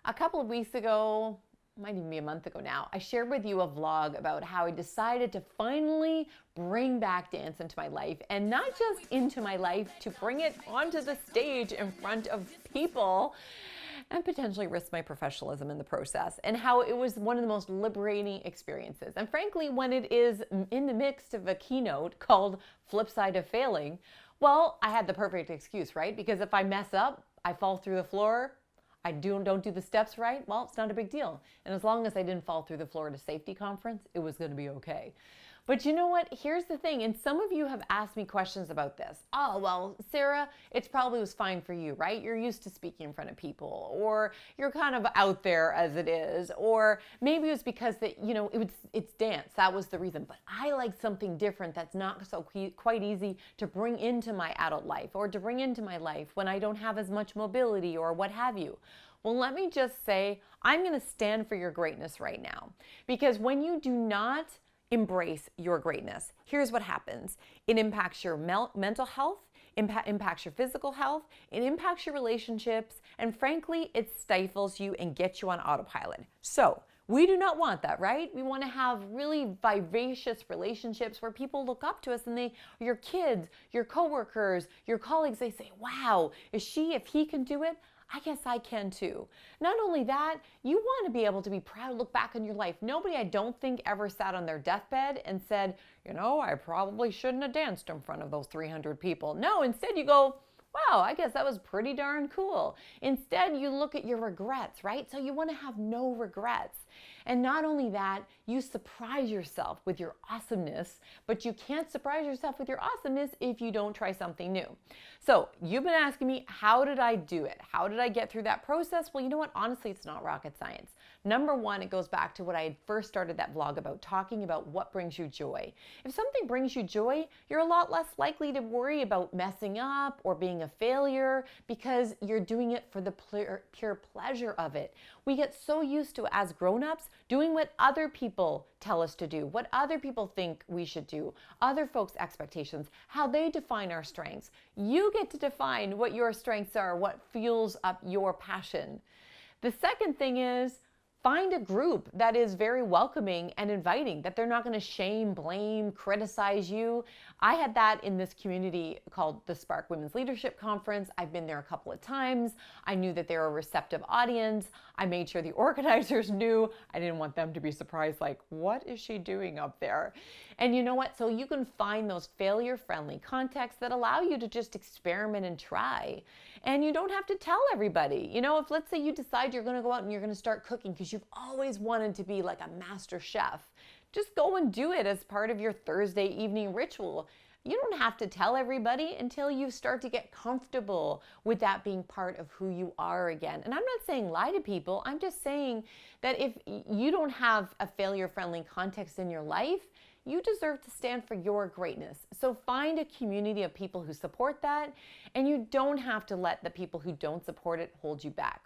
A couple of weeks ago, might even be a month ago now, I shared with you a vlog about how I decided to finally bring back dance into my life, and not just into my life, to bring it onto the stage in front of people and potentially risk my professionalism in the process, and how it was one of the most liberating experiences. And frankly, when it is in the midst of a keynote called Flip Side of Failing, well, I had the perfect excuse, right? Because if I mess up, I fall through the floor, I don't do the steps right, well, it's not a big deal. And as long as I didn't fall through the floor at a safety conference, it was going to be okay. But you know what? Here's the thing, and some of you have asked me questions about this. Oh, well, Sarah, it's probably was fine for you, right? You're used to speaking in front of people, or you're kind of out there as it is, or maybe it was because that, it's dance. That was the reason. But I like something different that's not so quite easy to bring into my adult life, or to bring into my life when I don't have as much mobility or what have you. Well, let me just say, I'm going to stand for your greatness right now. Because when you do not embrace your greatness, here's what happens. It impacts your mental health, impacts your physical health, it impacts your relationships, and frankly, it stifles you and gets you on autopilot. So we do not want that, right? We want to have really vivacious relationships where people look up to us, and your kids, your coworkers, your colleagues, they say, wow, if he can do it, I guess I can too. Not only that, you want to be able to be proud, look back on your life. Nobody, I don't think, ever sat on their deathbed and said, I probably shouldn't have danced in front of those 300 people. No, instead you go, wow, I guess that was pretty darn cool. Instead, you look at your regrets, right? So you want to have no regrets. And not only that, you surprise yourself with your awesomeness, but you can't surprise yourself with your awesomeness if you don't try something new. So you've been asking me, how did I do it? How did I get through that process? Well, you know what? Honestly, it's not rocket science. Number one, it goes back to what I had first started that vlog about, talking about what brings you joy. If something brings you joy, you're a lot less likely to worry about messing up or being a failure, because you're doing it for the pure pleasure of it. We get so used to, as grown-ups, doing what other people tell us to do, what other people think we should do, other folks' expectations, how they define our strengths. You get to define what your strengths are, what fuels up your passion. The second thing is, find a group that is very welcoming and inviting, that they're not going to shame, blame, criticize you. I had that in this community called the Spark Women's Leadership Conference. I've been there a couple of times. I knew that they were a receptive audience. I made sure the organizers knew. I didn't want them to be surprised, like, what is she doing up there? And you know what? So you can find those failure-friendly contexts that allow you to just experiment and try. And you don't have to tell everybody. If, let's say, you decide you're going to go out and you're going to start cooking because you've always wanted to be like a master chef, just go and do it as part of your Thursday evening ritual. You don't have to tell everybody until you start to get comfortable with that being part of who you are again. And I'm not saying lie to people. I'm just saying that if you don't have a failure-friendly context in your life, you deserve to stand for your greatness. So find a community of people who support that, and you don't have to let the people who don't support it hold you back.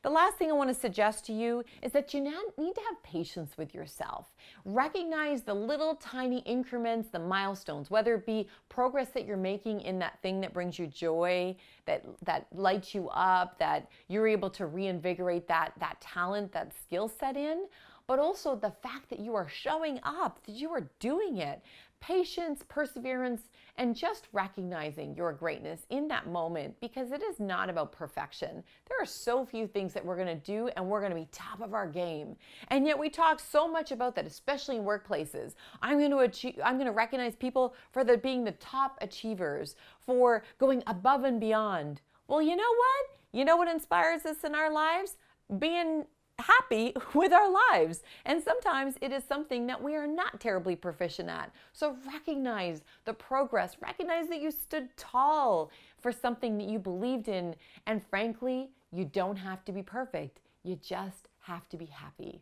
The last thing I want to suggest to you is that you need to have patience with yourself. Recognize the little tiny increments, the milestones, whether it be progress that you're making in that thing that brings you joy, that lights you up, that you're able to reinvigorate that talent, that skill set in, but also the fact that you are showing up, that you are doing it. Patience, perseverance, and just recognizing your greatness in that moment, because it is not about perfection. There are so few things that we're going to do and we're going to be top of our game. And yet we talk so much about that, especially in workplaces. I'm going to recognize people for being the top achievers, for going above and beyond. Well, you know what? You know what inspires us in our lives? Being happy with our lives. And sometimes it is something that we are not terribly proficient at. So recognize the progress. Recognize that you stood tall for something that you believed in. And frankly, you don't have to be perfect. You just have to be happy,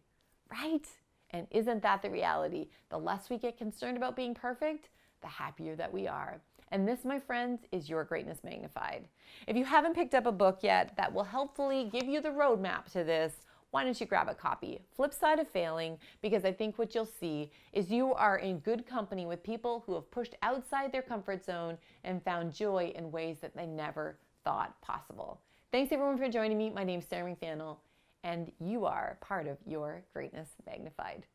right? And isn't that the reality? The less we get concerned about being perfect, the happier that we are. And this, my friends, is Your Greatness Magnified. If you haven't picked up a book yet that will helpfully give you the roadmap to this, why don't you grab a copy? Flip Side of Failing, because I think what you'll see is you are in good company with people who have pushed outside their comfort zone and found joy in ways that they never thought possible. Thanks everyone for joining me. My name's Sarah McVanel, and you are part of your greatness magnified.